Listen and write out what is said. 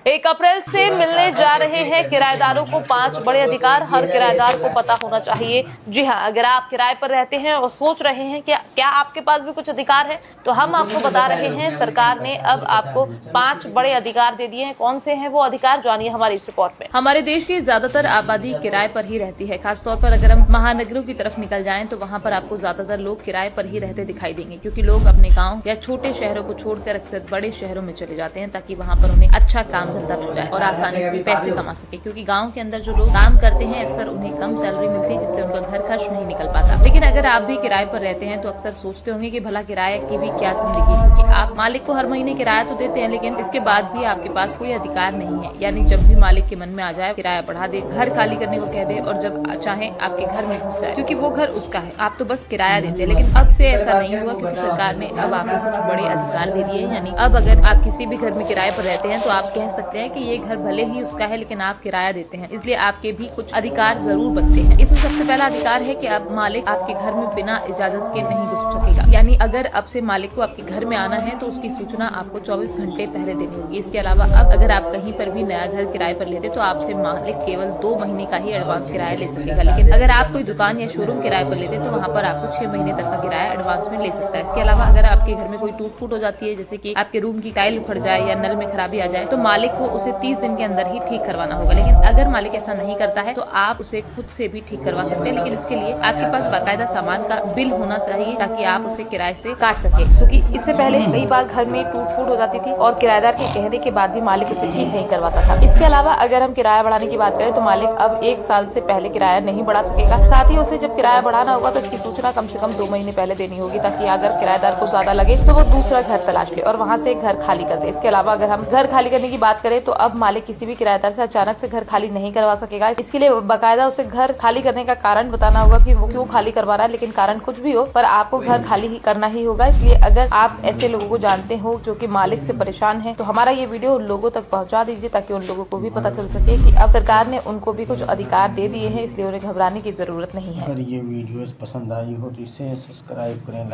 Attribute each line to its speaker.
Speaker 1: 1 अप्रैल से मिलने जा रहे हैं किराएदारों को 5 बड़े अधिकार। हर किराएदार को पता होना चाहिए। जी हां, अगर आप किराए पर रहते हैं और सोच रहे हैं कि क्या आपके पास भी कुछ अधिकार है, तो हम आपको बता रहे हैं सरकार ने अब आपको 5 बड़े अधिकार दे दिए हैं। कौन से हैं वो अधिकार, जानिए हमारी इस रिपोर्ट में। हमारे देश की ज्यादातर आबादी किराए पर ही रहती है। खासतौर पर अगर हम महानगरों की तरफ निकल जाएं तो वहां पर आपको ज्यादातर लोग किराए पर ही रहते दिखाई देंगे, क्योंकि लोग अपने गाँव या छोटे शहरों को छोड़कर अक्सर बड़े शहरों में चले जाते हैं ताकि वहाँ पर उन्हें अच्छा काम धंधा मिल जाए और आसानी से भी पैसे कमा सके। क्योंकि गांव के अंदर जो लोग काम करते हैं अक्सर उन्हें कम सैलरी मिलती है, जिससे उनका घर खर्च नहीं निकल पाता। लेकिन अगर आप भी किराए पर रहते हैं तो अक्सर सोचते होंगे कि भला किराए की भी क्या जिंदगी है, क्योंकि आप मालिक को हर महीने किराया तो देते हैं, लेकिन इसके बाद भी आपके पास कोई अधिकार नहीं है। यानी जब भी मालिक के मन में आ जाए किराया बढ़ा दे, घर खाली करने को कह दे और जब चाहे आपके घर में घुस जाए, क्योंकि वो घर उसका है, आप तो बस किराया देते हैं। लेकिन अब से ऐसा नहीं हुआ, क्योंकि सरकार ने अब आपको कुछ बड़े अधिकार दे दिए हैं। यानी अब अगर आप किसी भी घर में किराए पर रहते हैं तो आप कह सकते हैं कि ये घर भले ही उसका है, लेकिन आप किराया देते हैं, इसलिए आपके भी कुछ अधिकार जरूर बनते हैं। इसमें सबसे पहला अधिकार है कि अब मालिक आपके घर में बिना इजाजत के नहीं घुस सकेगा। यानी अगर अब से मालिक को आपके घर में आना है तो उसकी सूचना आपको 24 घंटे पहले देनी होगी। इसके अलावा अब अगर आप कहीं पर भी नया घर किराए पर लेते तो आपसे मालिक केवल 2 महीने का ही एडवांस किराया ले सकेगा। लेकिन अगर आप कोई दुकान या शोरूम किराए पर लेते तो वहाँ पर आपको 6 महीने तक का किराया एडवांस में ले सकता है। इसके अलावा अगर आपके घर में कोई टूट फूट हो जाती है, जैसे कि आपके रूम की टाइल उखड़ जाए या नल में खराबी आ जाए, तो मालिक को उसे 30 दिन के अंदर ही ठीक करवाना होगा। लेकिन अगर मालिक ऐसा नहीं करता है तो आप उसे खुद से भी ठीक करवा सकते हैं, लेकिन इसके लिए आपके पास बाकायदा सामान का बिल होना चाहिए ताकि आप उसे किराए से काट सके। क्योंकि इससे पहले कई बार घर में टूट फूट हो जाती थी और किराएदार के कहने के बाद भी मालिक उसे ठीक नहीं करवाता था। इसके अलावा अगर हम किराया बढ़ाने की बात करें तो मालिक अब 1 साल से पहले किराया नहीं बढ़ा सकेगा। साथ ही उसे जब किराया बढ़ाना होगा तो इसकी सूचना कम से कम 2 महीने पहले देनी होगी, ताकि अगर किराएदार को ज्यादा लगे तो वो दूसरा घर तलाश ले और वहाँ से घर खाली कर दे। इसके अलावा अगर हम घर खाली करने की बात करें तो अब मालिक किसी भी किराएदार से अचानक से घर खाली नहीं करवा सकेगा। इसके लिए बाकायदा उसे घर खाली करने का कारण बताना होगा कि वो क्यों खाली करवा रहा है। लेकिन कारण कुछ भी हो, पर आपको घर खाली ही करना ही होगा। इसलिए अगर आप ऐसे लोगों को जानते हो जो कि मालिक से परेशान है, तो हमारा ये वीडियो उन लोगों तक पहुंचा दीजिए ताकि उन लोगों को भी पता चल सके कि अब सरकार ने उनको भी कुछ अधिकार दे दिए हैं, इसलिए उन्हें घबराने की जरूरत नहीं है।
Speaker 2: अगर ये वीडियोस पसंद आई हो तो इसे सब्सक्राइब करें।